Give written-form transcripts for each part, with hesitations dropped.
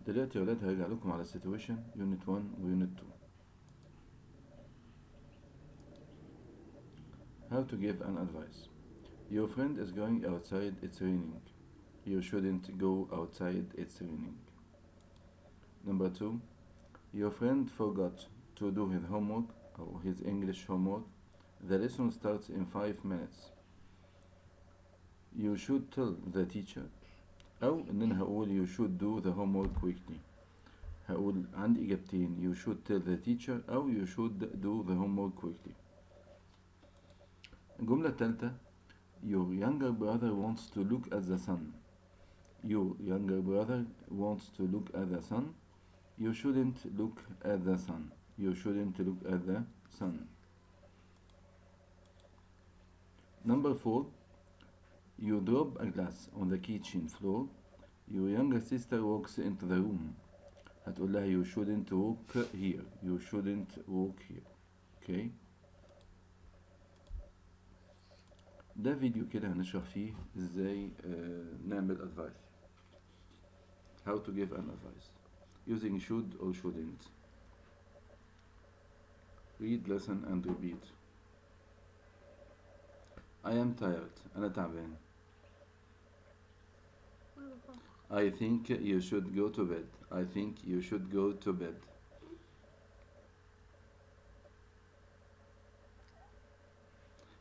دلوقتي يا ولاد هرجع لكم على situation unit 1 و unit 2. How to give an advice. Your friend is going outside, it's raining. You shouldn't go outside, it's raining. Number 2. Your friend forgot to do his homework or his English homework. The lesson starts in 5 minutes. You should tell the teacher. أو إن أنا هقول you should do the homework quickly. هقول عندي إجابتين you should tell the teacher أو you should do the homework quickly. الجملة الثالثة your younger brother wants to look at the sun. Your younger brother wants to look at the sun. You shouldn't look at the sun. You shouldn't look at the sun. Number 4. You drop a glass on the kitchen floor. Your younger sister walks into the room. هتقول لها you shouldn't walk here. You shouldn't walk here. Okay. ده فيديو كده هنشرح فيه ازاي نعمل advice. How to give an advice using should or shouldn't. Read, listen and repeat. I am tired. أنا تعبان. I think you should go to bed. I think you should go to bed.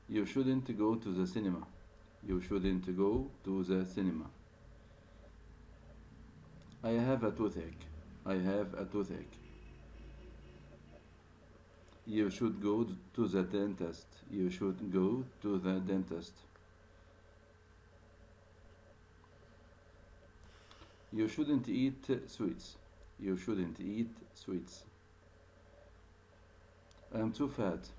You shouldn't go to the cinema. You shouldn't go to the cinema. I have a toothache. I have a toothache. You should go to the dentist. You should go to the dentist. You shouldn't eat sweets. You shouldn't eat sweets. I am too fat.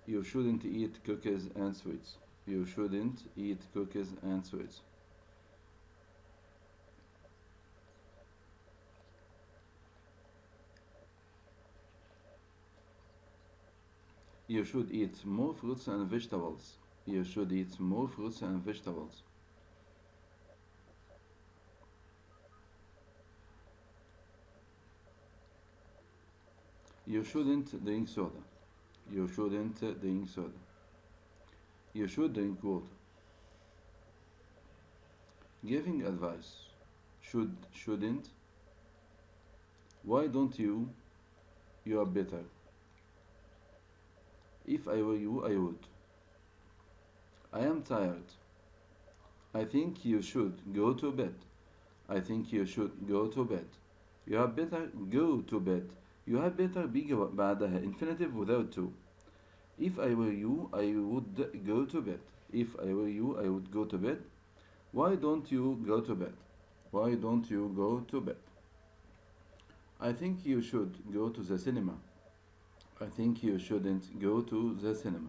You shouldn't eat cookies and sweets. You shouldn't eat cookies and sweets. You should eat more fruits and vegetables. You should eat more fruits and vegetables. You shouldn't drink soda. You shouldn't drink soda. You should drink water. Giving advice. Should, shouldn't. Why don't you? You are better. If I were you, I would. I am tired. I think you should go to bed. I think you should go to bed. You had better go to bed. You had better بيجي بعدها infinitive without to. If I were you, I would go to bed. If I were you, I would go to bed. Why don't you go to bed? Why don't you go to bed? I think you should go to the cinema. I think you shouldn't go to the cinema.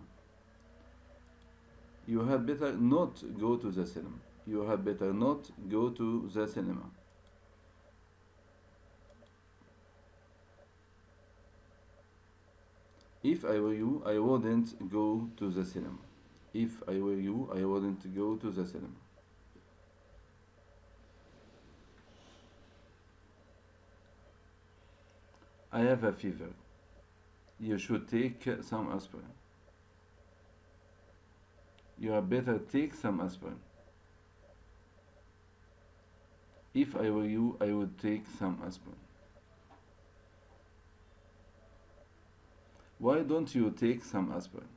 You had better not go to the cinema. You had better not go to the cinema. If I were you, I wouldn't go to the cinema. If I were you, I wouldn't go to the cinema. I have a fever. You should take some aspirin. You had better take some aspirin. If I were you, I would take some aspirin. Why don't you take some aspirin?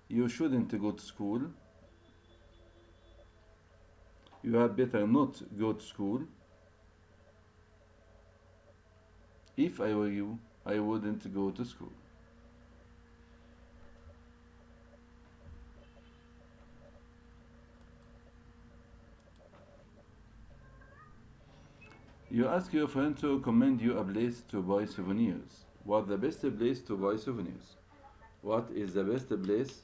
You shouldn't go to school. You had better not go to school. If I were you, I wouldn't go to school. You ask your friend to recommend you a place to buy souvenirs. What's the best place to buy souvenirs? What is the best place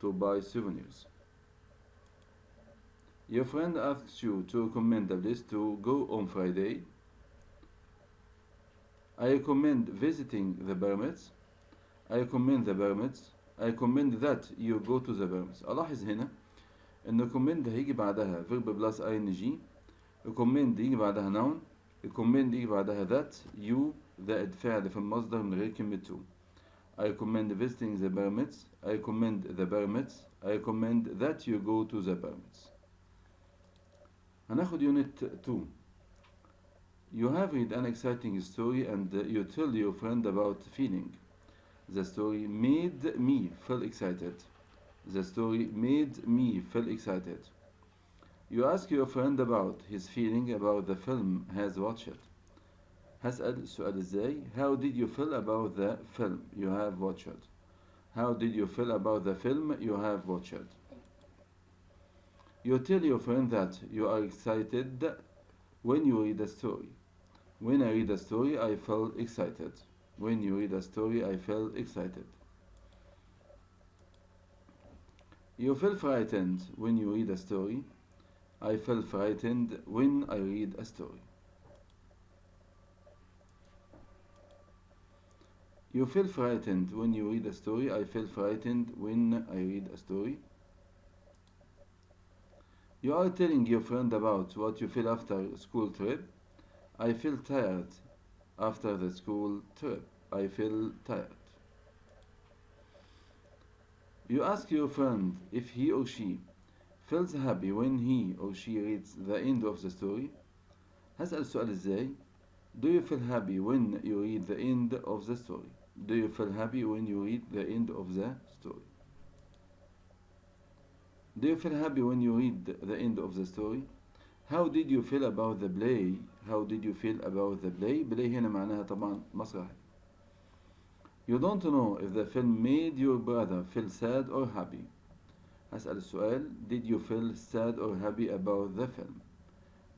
to buy souvenirs? Your friend asks you to recommend a place to go on Friday. I recommend visiting the pyramids. I commend the pyramids. I commend that you go to the pyramids. ألاحظ هنا إن commend هيجي بعدها verb plus ing. commend يجي بعدها noun. commend يجي بعدها that you زائد فعل في المصدر من غير كلمة to. I commend visiting the pyramids. I commend the pyramids. I commend that you go to the pyramids. هناخد unit 2. You have read an exciting story and you tell your friend about feeling. The story made me feel excited. The story made me feel excited. You ask your friend about his feeling about the film has watched. هسأل السؤال ازاي. How did you feel about the film you have watched? How did you feel about the film you have watched? You tell your friend that you are excited when you read a story. When I read a story, I feel excited. When you read a story, I feel excited. You feel frightened when you read a story. I feel frightened when I read a story. You feel frightened when you read a story. I feel frightened when I read a story. You are telling your friend about what you feel after a school trip. I feel tired after the school trip. I feel tired. You ask your friend if he or she feels happy when he or she reads the end of the story. هسأل السؤال ازاي. Do you feel happy when you read the end of the story? Do you feel happy when you read the end of the story? Do you feel happy when you read the end of the story? How did you feel about the play? How did you feel about the play? play هنا معناها طبعا مسرحي. You don't know if the film made your brother feel sad or happy. هسأل السؤال. Did you feel sad or happy about the film?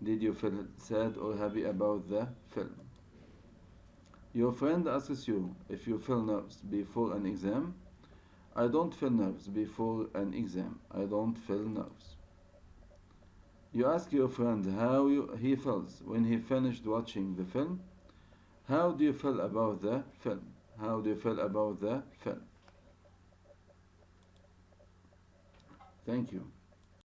Did you feel sad or happy about the film? Your friend asks you if you feel nervous before an exam. I don't feel nervous before an exam. I don't feel nervous. You ask your friend how he feels when he finished watching the film. How do you feel about the film? How do you feel about the film? Thank you.